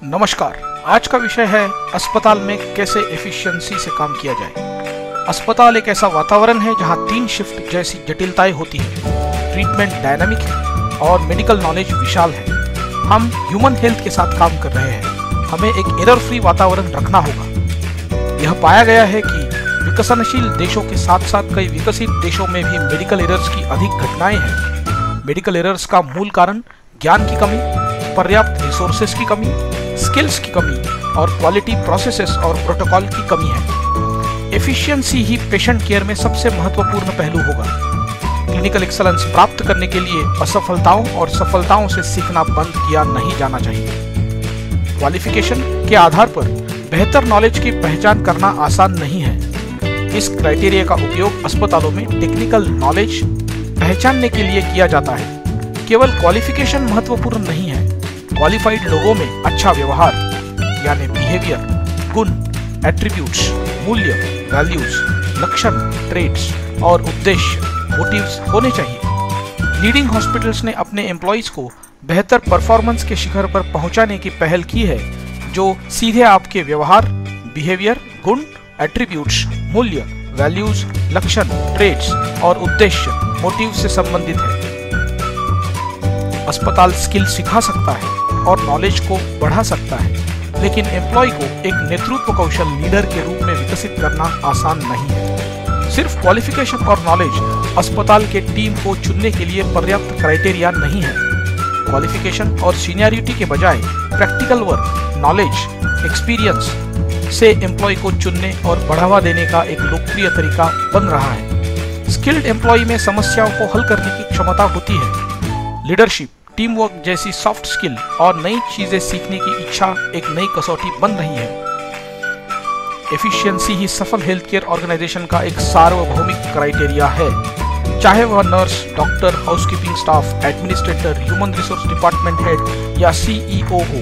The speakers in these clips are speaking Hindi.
नमस्कार। आज का विषय है अस्पताल में कैसे एफिशिएंसी से काम किया जाए। अस्पताल एक ऐसा वातावरण है जहां 3 शिफ्ट जैसी जटिलताएं होती है, ट्रीटमेंट डायनामिक है और मेडिकल नॉलेज विशाल है। हम ह्यूमन हेल्थ के साथ काम कर रहे हैं, हमें एक एरर फ्री वातावरण रखना होगा। यह पाया गया है कि विकसनशील देशों के साथ साथ कई विकसित देशों में भी मेडिकल एरर्स की अधिक घटनाएं हैं। मेडिकल एरर्स का मूल कारण ज्ञान की कमी, पर्याप्त रिसोर्सेज की कमी, स्किल्स की कमी और क्वालिटी प्रोसेसेस और प्रोटोकॉल की कमी है। एफिशिएंसी ही पेशेंट केयर में सबसे महत्वपूर्ण पहलू होगा। क्लिनिकल एक्सलेंस प्राप्त करने के लिए असफलताओं और सफलताओं से सीखना बंद किया नहीं जाना चाहिए। क्वालिफिकेशन के आधार पर बेहतर नॉलेज की पहचान करना आसान नहीं है। इस क्राइटेरिया का उपयोग अस्पतालों में टेक्निकल नॉलेज पहचानने के लिए किया जाता है। केवल क्वालिफिकेशन महत्वपूर्ण नहीं है, क्वालिफाइड लोगों में अच्छा व्यवहार यानी बिहेवियर, गुण, एट्रीब्यूट्स, मूल्य, वैल्यूज, लक्षण, ट्रेड्स और उद्देश्य, मोटिव्स होने चाहिए। लीडिंग हॉस्पिटल्स ने अपने एम्प्लॉइज को बेहतर परफॉर्मेंस के शिखर पर पहुंचाने की पहल की है, जो सीधे आपके व्यवहार, बिहेवियर, गुण, एट्रीब्यूट्स, मूल्य, वैल्यूज, लक्षण, ट्रेड्स और उद्देश्य, मोटिव से संबंधित है। अस्पताल स्किल सिखा सकता है और नॉलेज को बढ़ा सकता है, लेकिन एम्प्लॉय को एक नेतृत्व कौशल लीडर के रूप में विकसित करना आसान नहीं है। सिर्फ क्वालिफिकेशन और नॉलेज अस्पताल के टीम को चुनने के लिए पर्याप्त क्राइटेरिया नहीं है। क्वालिफिकेशन और सीनियरिटी के बजाय प्रैक्टिकल वर्क, नॉलेज, एक्सपीरियंस से एम्प्लॉय को चुनने और बढ़ावा देने का एक लोकप्रिय तरीका बन रहा है। स्किल्ड एम्प्लॉय में समस्याओं को हल करने की क्षमता होती है। लीडरशिप, टीम वर्क जैसी सॉफ्ट स्किल और नई चीजें सीखने की इच्छा एक नई कसौटी बन रही है। एफिशिएंसी ही सफल हेल्थ केयर ऑर्गेनाइजेशन का एक सार्वभौमिक क्राइटेरिया है, चाहे वह nurse, doctor, housekeeping staff, administrator, human resource department head या सीईओ हो।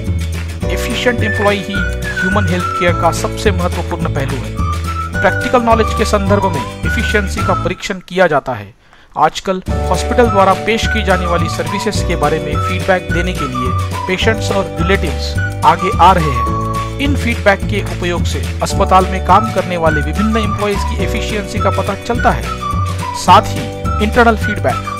एफिशिएंट एम्प्लॉय ही ह्यूमन हेल्थ केयर का सबसे महत्वपूर्ण पहलू है। प्रैक्टिकल नॉलेज के संदर्भ में एफिशिएंसी का परीक्षण किया जाता है। आजकल हॉस्पिटल द्वारा पेश की जाने वाली सर्विसेज के बारे में फीडबैक देने के लिए पेशेंट्स और रिलेटिव्स आगे आ रहे हैं। इन फीडबैक के उपयोग से अस्पताल में काम करने वाले विभिन्न एम्प्लॉयज की एफिशिएंसी का पता चलता है। साथ ही इंटरनल फीडबैक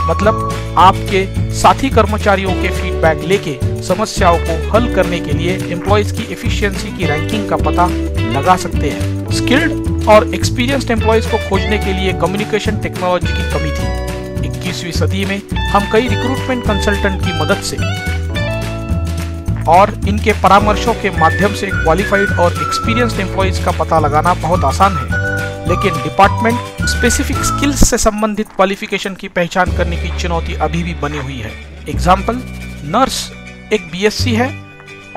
मतलब आपके साथी कर्मचारियों के फीडबैक लेके समस्याओं को हल करने के लिए एम्प्लॉयज की एफिशिएंसी की रैंकिंग का पता लगा सकते हैं। स्किल्ड और एक्सपीरियंस्ड एम्प्लॉयज को खोजने के लिए कम्युनिकेशन टेक्नोलॉजी की कमी थी। 21वीं सदी में हम कई रिक्रूटमेंट कंसल्टेंट की मदद से और इनके परामर्शों के माध्यम से क्वालिफाइड और एक्सपीरियंस्ड एम्प्लॉयज का पता लगाना बहुत आसान है, लेकिन डिपार्टमेंट स्पेसिफिक स्किल्स से संबंधित क्वालिफिकेशन की पहचान करने की चुनौती अभी भी बनी हुई है। एग्जाम्पल, नर्स एक बीएससी है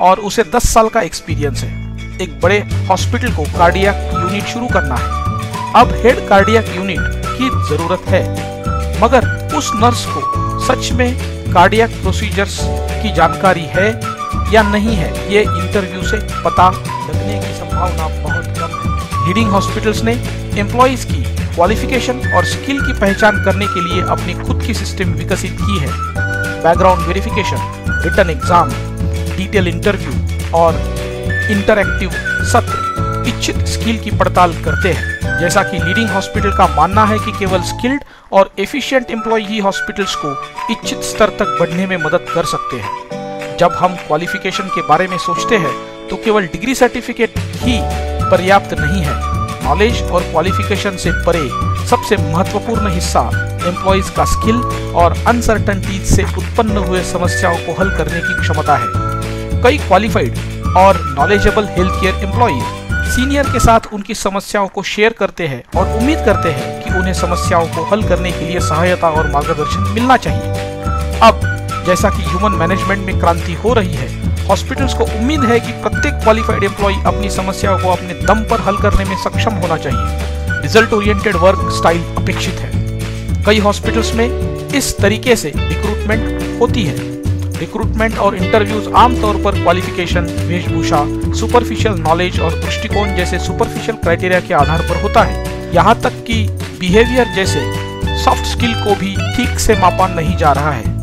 और उसे 10 साल का एक्सपीरियंस है। एक बड़े हॉस्पिटल को कार्डियक यूनिट शुरू करना है। अब हेड कार्डियक यूनिट की जरूरत है, मगर उस नर्स को सच में कार्डियक प्रोसीजर्स की जानकारी है या नहीं है, ये इंटरव्यू से पता लगने की संभावना बहुत कम है। लीडिंग हॉस्पिटल्स ने एम्प्लॉयज की क्वालिफिकेशन और स्किल की पहचान करने के लिए अपनी खुद की सिस्टम विकसित की है। Background verification, written exam, detail interview और इंटरैक्टिव सत्र इच्छित स्किल की पड़ताल करते हैं। जैसा कि लीडिंग हॉस्पिटल का मानना है कि केवल स्किल्ड और एफिशिएंट एम्प्लॉय ही हॉस्पिटल्स को इच्छित स्तर तक बढ़ने में मदद कर सकते हैं। जब हम क्वालिफिकेशन के बारे में सोचते हैं तो केवल डिग्री सर्टिफिकेट ही पर्याप्त नहीं है। नॉलेज और क्वालिफिकेशन से परे सबसे महत्वपूर्ण हिस्सा एम्प्लॉयज का स्किल और अनसर्टेनिटीज से उत्पन्न हुए समस्याओं को हल करने की क्षमता है। कई क्वालिफाइड और knowledgeable health care employees senior के साथ उनकी समस्याओं को शेयर करते हैं और उम्मीद करते हैं कि उन्हें समस्याओं को हल करने के लिए सहायता और मार्गदर्शन मिलना चाहिए। अब जैसा कि ह्यूमन मैनेजमेंट में क्रांति हो रही है, हॉस्पिटल्स को उम्मीद है कि प्रत्येक क्वालिफाइड एम्प्लॉय अपनी समस्याओं को अपने दम पर हल करने में सक्षम होना चाहिए। रिजल्ट ओरिएंटेड वर्क स्टाइल अपेक्षित है। कई हॉस्पिटल्स में इस तरीके से रिक्रूटमेंट होती है। रिक्रूटमेंट और इंटरव्यूज आमतौर पर क्वालिफिकेशन, वेशभूषा, सुपरफिशियल नॉलेज और दृष्टिकोण जैसे सुपरफिशियल क्राइटेरिया के आधार पर होता है। यहाँ तक कि बिहेवियर जैसे सॉफ्ट स्किल को भी ठीक से मापा नहीं जा रहा है।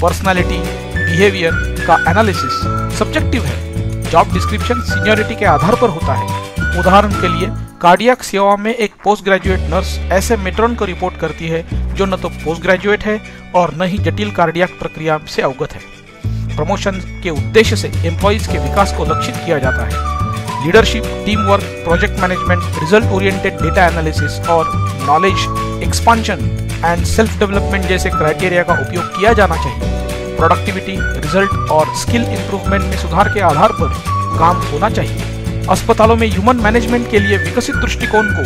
पर्सनालिटी, बिहेवियर का एनालिसिस सब्जेक्टिव है जॉब डिस्क्रिप्शन सीनियरिटी के आधार पर होता है। उदाहरण के लिए कार्डियक सेवा में एक पोस्ट ग्रेजुएट नर्स ऐसे मेट्रॉन को रिपोर्ट करती है जो न तो पोस्ट ग्रेजुएट है और न ही जटिल कार्डियक प्रक्रिया से अवगत है। प्रमोशन के उद्देश्य से एम्प्लॉइज के विकास को लक्षित किया जाता है। Leadership, team work, project management, result oriented data analysis और knowledge expansion and self development जैसे क्राइटेरिया का उपयोग किया जाना चाहिए। प्रोडक्टिविटी, रिजल्ट और स्किल इंप्रूवमेंट में सुधार के आधार पर काम होना चाहिए। अस्पतालों में ह्यूमन मैनेजमेंट के लिए विकसित दृष्टिकोण को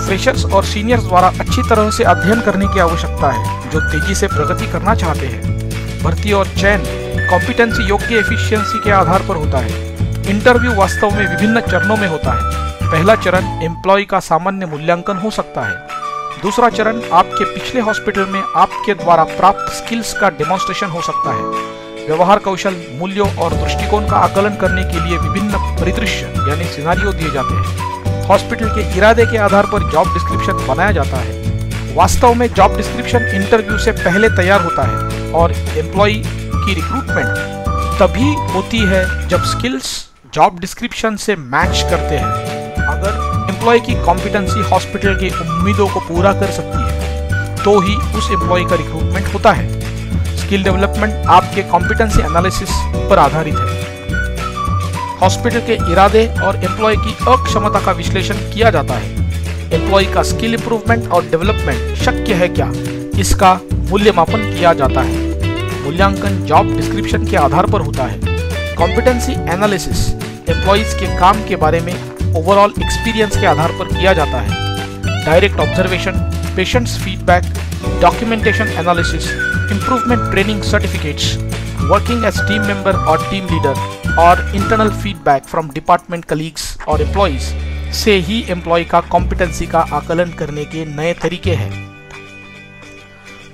फ्रेशर्स और सीनियर्स द्वारा अच्छी तरह से अध्ययन करने की आवश्यकता है जो तेजी से प्रगति करना चाहते हैं। भर्ती और चयन कॉम्पिटेंसी योग्य एफिशिएंसी के आधार पर होता है। इंटरव्यू वास्तव में विभिन्न चरणों में होता है। पहला चरण एम्प्लॉय का सामान्य मूल्यांकन हो सकता है। दूसरा चरण आपके पिछले हॉस्पिटल में आपके द्वारा प्राप्त स्किल्स का डेमोन्स्ट्रेशन हो सकता है। व्यवहार कौशल, मूल्यों और दृष्टिकोण का आकलन करने के लिए विभिन्न परिदृश्य यानी सिनारियो दिए जाते हैं। हॉस्पिटल के इरादे के आधार पर जॉब डिस्क्रिप्शन बनाया जाता है। वास्तव में जॉब डिस्क्रिप्शन इंटरव्यू से पहले तैयार होता है और एम्प्लॉय की रिक्रूटमेंट तभी होती है जब स्किल्स जॉब डिस्क्रिप्शन से मैच करते हैं। अगर एम्प्लॉय की कॉम्पिटेंसी हॉस्पिटल की उम्मीदों को पूरा कर सकती है तो ही उस एम्प्लॉय का रिक्रूटमेंट होता है। स्किल डेवलपमेंट आपके कॉम्पिटेंसी एनालिसिस पर आधारित है। हॉस्पिटल के इरादे और एम्प्लॉय की अक्षमता का विश्लेषण किया जाता है। एम्प्लॉय का स्किल इंप्रूवमेंट और डेवलपमेंट शक्य है क्या, इसका मूल्यमापन किया जाता है। मूल्यांकन जॉब डिस्क्रिप्शन के आधार पर होता है। कॉम्पिटेंसी एनालिसिस एम्प्लॉयज के काम के बारे में ओवरऑल एक्सपीरियंस के आधार पर किया जाता है। Direct observation, patients feedback, documentation analysis, improvement training certificates, working as team member और टीम लीडर और internal feedback from department colleagues और एम्प्लॉइज से ही एम्प्लॉय का कॉम्पिटेंसी का आकलन करने के नए तरीके हैं।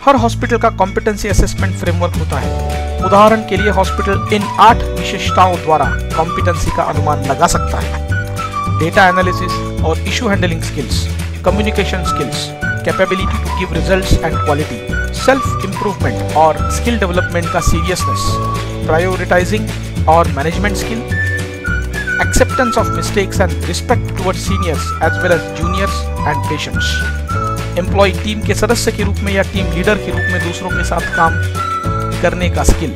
हर हॉस्पिटल का कॉम्पिटेंसी असेसमेंट फ्रेमवर्क होता है। उदाहरण के लिए हॉस्पिटल इन 8 विशेषताओं द्वारा कॉम्पिटेंसी का अनुमान लगा सकता है। डेटा एनालिसिस और issue handling skills, communication skills, capability to give results and quality, self improvement और स्किल डेवलपमेंट का सीरियसनेस, प्रायोरिटाइजिंग और management skill, acceptance of mistakes and respect towards seniors as well as juniors and patients. Employ team के सदस्य के रूप में या टीम लीडर के रूप में दूसरों के साथ काम करने का स्किल,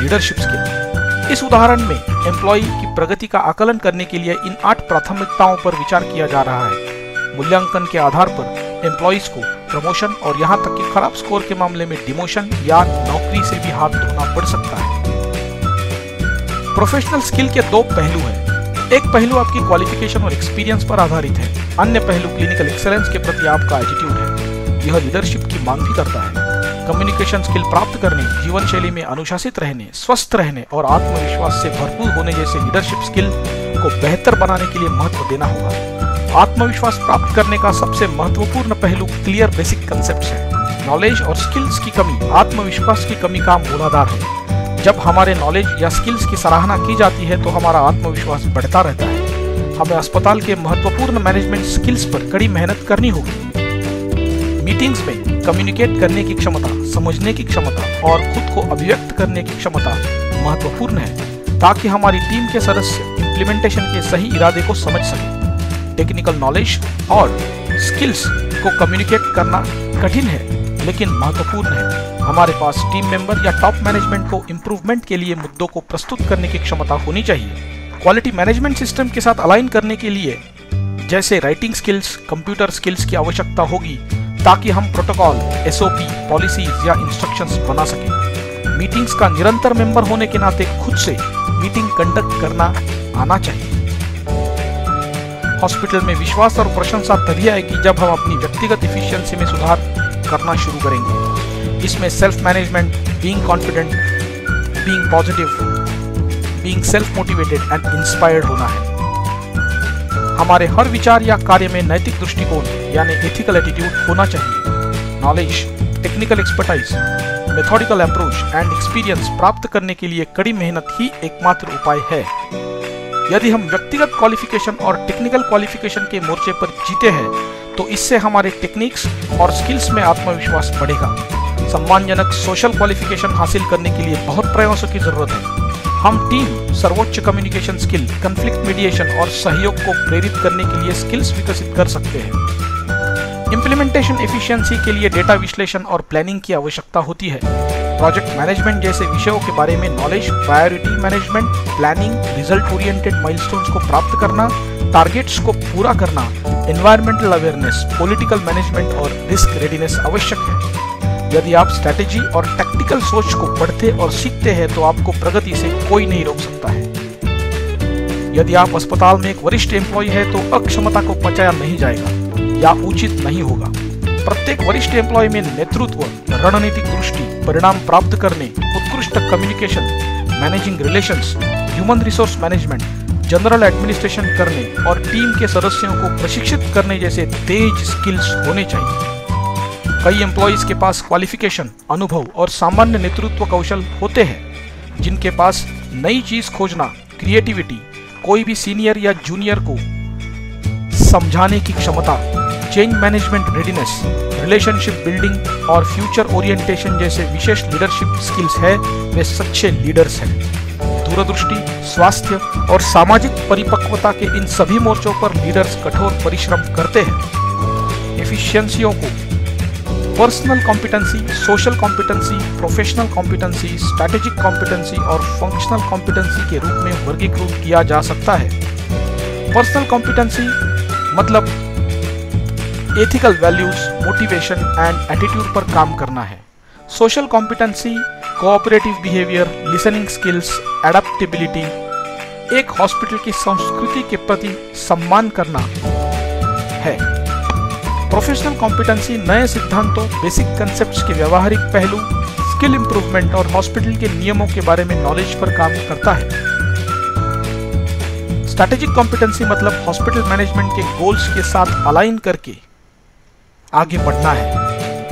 लीडरशिप स्किल। इस उदाहरण में एम्प्लॉय की प्रगति का आकलन करने के लिए इन 8 प्राथमिकताओं पर विचार किया जा रहा है। मूल्यांकन के आधार पर एम्प्लॉइज को प्रमोशन और यहाँ तक कि खराब स्कोर के मामले में डिमोशन या नौकरी से भी हाथ धोना पड़ सकता है। प्रोफेशनल स्किल के 2 पहलू हैं। एक पहलू आपकी क्वालिफिकेशन और एक्सपीरियंस पर आधारित है। अन्य पहलू क्लिनिकल एक्सेलेंस के प्रति आपका एटीट्यूड है। यह लीडरशिप की मांग भी करता है। कम्युनिकेशन स्किल प्राप्त करने, जीवन शैली में अनुशासित रहने, स्वस्थ रहने और आत्मविश्वास से भरपूर होने जैसे लीडरशिप स्किल को बेहतर बनाने के लिए महत्व देना होगा। आत्मविश्वास प्राप्त करने का सबसे महत्वपूर्ण पहलू क्लियर बेसिक कंसेप्ट्स है। नॉलेज और स्किल्स की कमी आत्मविश्वास की कमी का मूलाधार है। जब हमारे नॉलेज या स्किल्स की सराहना की जाती है तो हमारा आत्मविश्वास बढ़ता रहता है। हमें अस्पताल के महत्वपूर्ण मैनेजमेंट स्किल्स पर कड़ी मेहनत करनी होगी। मीटिंग्स में कम्युनिकेट करने की क्षमता, समझने की क्षमता और खुद को अभिव्यक्त करने की क्षमता महत्वपूर्ण है ताकि हमारी टीम के सदस्य इम्प्लीमेंटेशन के सही इरादे को समझ सकें। टेक्निकल नॉलेज और स्किल्स को कम्युनिकेट करना कठिन है लेकिन महत्वपूर्ण है। हमारे पास टीम मेंबर या टॉप मैनेजमेंट को इम्प्रूवमेंट के लिए मुद्दों को प्रस्तुत करने की क्षमता होनी चाहिए। क्वालिटी मैनेजमेंट सिस्टम के साथ अलाइन करने के लिए जैसे राइटिंग स्किल्स, कंप्यूटर स्किल्स की आवश्यकता होगी ताकि हम प्रोटोकॉल, एसओपी, पॉलिसीज या इंस्ट्रक्शंस बना सकें। मीटिंग्स का निरंतर मेंबर होने के नाते खुद से मीटिंग कंडक्ट करना आना चाहिए। हॉस्पिटल में विश्वास और प्रशंसा तभी आएगी जब हम अपनी व्यक्तिगत एफिशिएंसी में सुधार करना शुरू करेंगे। इसमें self management, being confident, being positive, being self motivated and inspired होना है। हमारे हर विचार या कार्य में नैतिक दृष्टिकोण यानी एथिकल एटीट्यूड होना चाहिए। Knowledge, technical expertise, methodical approach and experience प्राप्त करने के लिए कड़ी मेहनत ही एकमात्र उपाय है। यदि हम व्यक्तिगत क्वालिफिकेशन और टेक्निकल क्वालिफिकेशन के मोर्चे पर जीते हैं तो इससे हमारे टेक्निक्स और स्किल्स में आत्मविश्वास बढ़ेगा। सम्मानजनक सोशल क्वालिफिकेशन हासिल करने के लिए बहुत प्रयासों की जरूरत है। हम टीम सर्वोच्च कम्युनिकेशन स्किल, कॉन्फ्लिक्ट मीडिएशन और सहयोग को प्रेरित करने के लिए स्किल्स विकसित कर सकते हैं। इम्प्लीमेंटेशन एफिशिएंसी के लिए डेटा विश्लेषण और प्लानिंग की आवश्यकता होती है। प्रोजेक्ट मैनेजमेंट जैसे विषयों के बारे में knowledge, priority management, planning, result oriented milestones को प्राप्त करना, टारगेट्स को पूरा करना, एनवायरमेंटल अवेयरनेस, पॉलिटिकल मैनेजमेंट और रिस्क रेडीनेस आवश्यक है। यदि आप स्ट्रैटेजी और टैक्टिकल सोच को पढ़ते और सीखते हैं तो आपको प्रगति से कोई नहीं रोक सकता है। यदि आप अस्पताल में एक वरिष्ठ एम्प्लॉय है तो अक्षमता को पचाया नहीं जाएगा या उचित नहीं होगा। प्रत्येक वरिष्ठ एम्प्लॉय में नेतृत्व, रणनीतिक दृष्टि, परिणाम प्राप्त करने, उत्कृष्ट communication, managing relations, human resource management, general administration करने और टीम के सदस्यों को प्रशिक्षित करने जैसे तेज स्किल्स होने चाहिए। कई एम्प्लॉयज के पास क्वालिफिकेशन, अनुभव और सामान्य नेतृत्व कौशल होते हैं जिनके पास नई चीज खोजना, क्रिएटिविटी, कोई भी सीनियर या जूनियर को समझाने की क्षमता, change management readiness, relationship building और फ्यूचर ओरिएंटेशन जैसे विशेष लीडरशिप स्किल्स है, वे सच्चे लीडर्स हैं। दूरदृष्टि, स्वास्थ्य और सामाजिक परिपक्वता के इन सभी मोर्चों पर लीडर्स कठोर परिश्रम करते हैं। एफिशिएंसियों को personal competency, social competency, professional competency, strategic competency और फंक्शनल कॉम्पिटेंसी के रूप में वर्गीकृत किया जा सकता है। पर्सनल कॉम्पिटेंसी मतलब ethical values, motivation and attitude पर काम करना है। Social competency cooperative behaviour, listening skills, adaptability, एक हॉस्पिटल की संस्कृति के प्रति सम्मान करना है। प्रोफेशनल कॉम्पिटेंसी नए सिद्धांतों, बेसिक कंसेप्ट्स के व्यावहारिक पहलू, स्किल इंप्रूवमेंट और हॉस्पिटल के नियमों के बारे में नॉलेज पर काम करता है। स्ट्रैटेजिक कॉम्पिटेंसी मतलब हॉस्पिटल मैनेजमेंट के गोल्स के साथ अलाइन करके आगे बढ़ना है।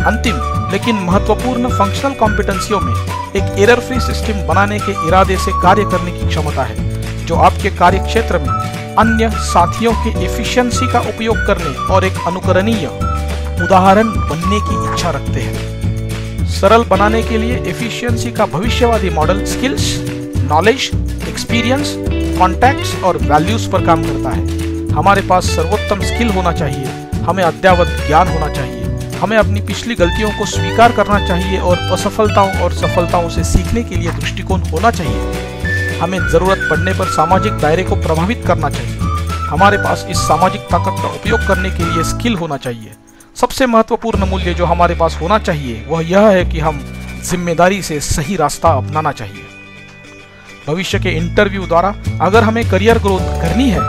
अंतिम लेकिन महत्वपूर्ण फंक्शनल कॉम्पिटेंसियों में एक एरर फ्री सिस्टम बनाने के इरादे से कार्य करने की क्षमता है, जो आपके कार्य क्षेत्र में अन्य साथियों के एफिशिएंसी का उपयोग करने और एक अनुकरणीय उदाहरण बनने की इच्छा रखते हैं। सरल बनाने के लिए एफिशिएंसी का भविष्यवादी model skills, knowledge, experience, contacts और वैल्यूज पर काम करता है। हमारे पास सर्वोत्तम स्किल होना चाहिए, हमें अद्ययावत ज्ञान होना चाहिए, हमें अपनी पिछली गलतियों को स्वीकार करना चाहिए और असफलताओं और सफलताओं से सीखने के लिए दृष्टिकोण होना चाहिए। हमें जरूरत पड़ने पर सामाजिक दायरे को प्रभावित करना चाहिए। हमारे पास इस सामाजिक ताकत का उपयोग करने के लिए स्किल होना चाहिए। सबसे महत्वपूर्ण मूल्य जो हमारे पास होना चाहिए वह यह है कि हम जिम्मेदारी से सही रास्ता अपनाना चाहिए। भविष्य के इंटरव्यू द्वारा अगर हमें करियर ग्रोथ करनी है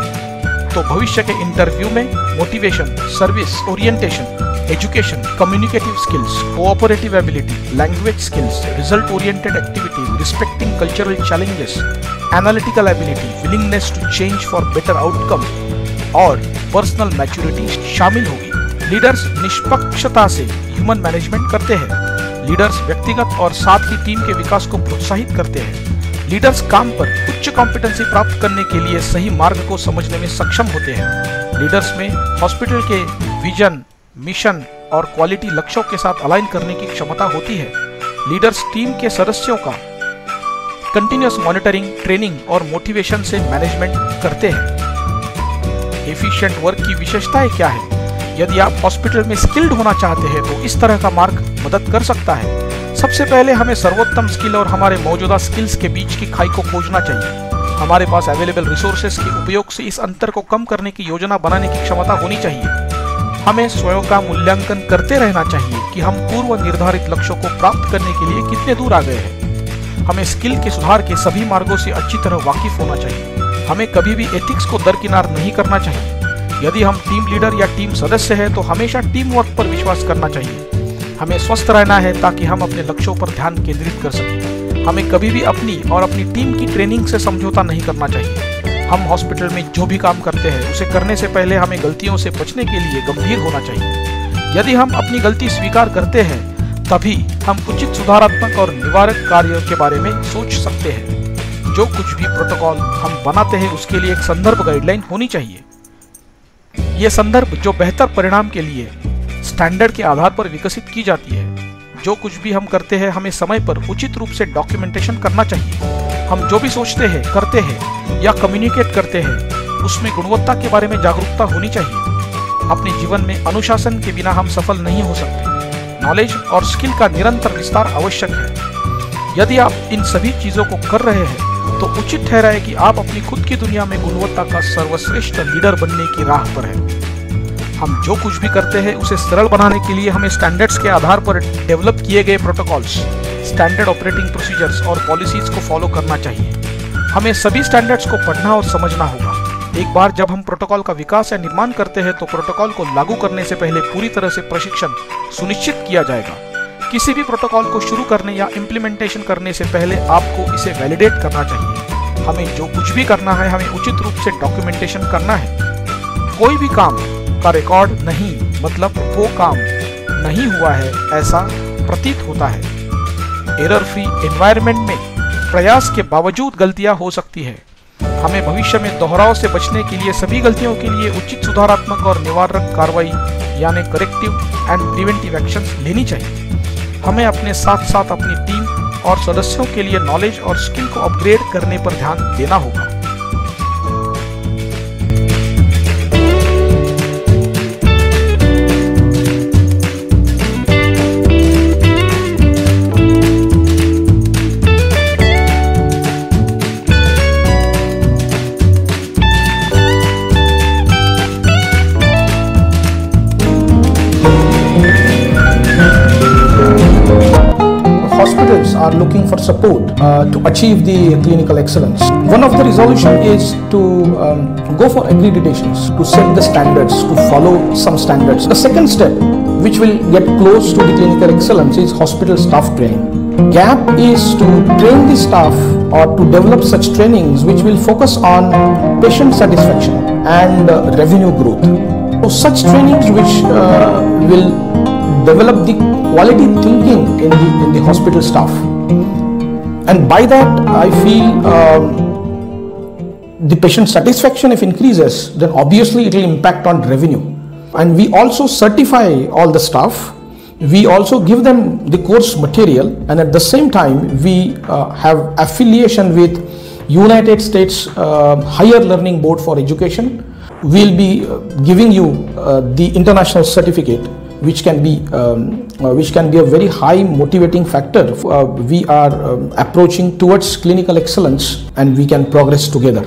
तो भविष्य के इंटरव्यू में motivation, service orientation, education, communicative skills, cooperative ability, language skills, result oriented activities, respecting cultural challenges, analytical ability, willingness to change for better outcome और पर्सनल मैच्योरिटी शामिल होगी। लीडर्स निष्पक्षता से ह्यूमन मैनेजमेंट करते हैं। लीडर्स व्यक्तिगत और साथ ही टीम के विकास को प्रोत्साहित करते हैं। लीडर्स काम पर उच्च कॉम्पिटेंसी प्राप्त करने के लिए सही मार्ग को समझने में सक्षम होते हैं। लीडर्स में हॉस्पिटल के विजन, मिशन और क्वालिटी लक्ष्यों के साथ अलाइन करने की क्षमता होती है। लीडर्स टीम के सदस्यों का कंटिन्यूअस मॉनिटरिंग, ट्रेनिंग और मोटिवेशन से मैनेजमेंट करते हैं। एफिशिएंट वर्क की विशेषताएं क्या है? यदि आप हॉस्पिटल में स्किल्ड होना चाहते हैं तो इस तरह का मार्ग मदद कर सकता है। सबसे पहले हमें सर्वोत्तम स्किल और हमारे मौजूदा स्किल्स के बीच की खाई को खोजना चाहिए। हमारे पास अवेलेबल रिसोर्सेज के उपयोग से इस अंतर को कम करने की योजना बनाने की क्षमता होनी चाहिए। हमें स्वयं का मूल्यांकन करते रहना चाहिए कि हम पूर्व निर्धारित लक्ष्यों को प्राप्त करने के लिए कितने दूर आ गए हैं। हमें स्किल के सुधार के सभी मार्गों से अच्छी तरह वाकिफ होना चाहिए। हमें कभी भी एथिक्स को दरकिनार नहीं करना चाहिए। यदि हम टीम लीडर या टीम सदस्य हैं तो हमेशा टीम वर्क पर विश्वास करना चाहिए। हमें स्वस्थ रहना है ताकि हम अपने लक्ष्यों पर ध्यान केंद्रित कर सकें। हमें कभी भी अपनी और अपनी टीम की ट्रेनिंग से समझौता नहीं करना चाहिए। हम हॉस्पिटल में जो भी काम करते हैं उसे करने से पहले हमें गलतियों से बचने के लिए गंभीर होना चाहिए। यदि हम अपनी गलती स्वीकार करते हैं तभी हम उचित सुधारात्मक और निवारक कार्यों के बारे में सोच सकते हैं। जो कुछ भी प्रोटोकॉल हम बनाते हैं उसके लिए एक संदर्भ गाइडलाइन होनी चाहिए। ये संदर्भ जो बेहतर परिणाम के लिए स्टैंडर्ड के आधार पर विकसित की जाती है। जो कुछ भी हम करते हैं हमें समय पर उचित रूप से डॉक्यूमेंटेशन करना चाहिए। हम जो भी सोचते हैं, करते हैं या कम्युनिकेट करते हैं उसमें गुणवत्ता के बारे में जागरूकता होनी चाहिए। अपने जीवन में अनुशासन के बिना हम सफल नहीं हो सकते। नॉलेज और स्किल का निरंतर विस्तार आवश्यक है। यदि आप इन सभी चीजों को कर रहे हैं तो उचित ठहरा है कि आप अपनी खुद की दुनिया में गुणवत्ता का सर्वश्रेष्ठ लीडर बनने की राह पर हैं। हम जो कुछ भी करते हैं उसे सरल बनाने के लिए हमें स्टैंडर्ड्स के आधार पर डेवलप किए गए प्रोटोकॉल्स, स्टैंडर्ड ऑपरेटिंग प्रोसीजर्स और पॉलिसीज को फॉलो करना चाहिए। हमें सभी स्टैंडर्ड्स को पढ़ना और समझना होगा। एक बार जब हम प्रोटोकॉल का विकास या निर्माण करते हैं तो प्रोटोकॉल को लागू करने से पहले पूरी तरह से प्रशिक्षण सुनिश्चित किया जाएगा। किसी भी प्रोटोकॉल को शुरू करने या इम्प्लीमेंटेशन करने से पहले आपको इसे वैलिडेट करना चाहिए। हमें जो कुछ भी करना है हमें उचित रूप से डॉक्यूमेंटेशन करना है। कोई भी काम का रिकॉर्ड नहीं मतलब वो काम नहीं हुआ है ऐसा प्रतीत होता है। एरर फ्री एनवायरनमेंट में प्रयास के बावजूद गलतियां हो सकती है। हमें भविष्य में दोहराव से बचने के लिए सभी गलतियों के लिए उचित सुधारात्मक और निवारक कार्रवाई यानी करेक्टिव एंड प्रिवेंटिव एक्शंस लेनी चाहिए। हमें अपने साथ साथ अपनी टीम और सदस्यों के लिए नॉलेज और स्किल को अपग्रेड करने पर ध्यान देना होगा। Hospitals are looking for support to achieve the clinical excellence. One of the resolution is to go for accreditations, to set the standards, to follow some standards. The second step, which will get close to the clinical excellence, is hospital staff training. GAP is to train the staff or to develop such trainings which will focus on patient satisfaction and revenue growth. So such trainings which will develop the quality thinking in the hospital staff, and by that I feel the patient satisfaction if increases, then obviously it will impact on revenue. And we also certify all the staff, we also give them the course material, and at the same time we have affiliation with United States Higher Learning Board for Education. We'll be giving you the international certificate, which can be a very high motivating factor. We are approaching towards clinical excellence and we can progress together.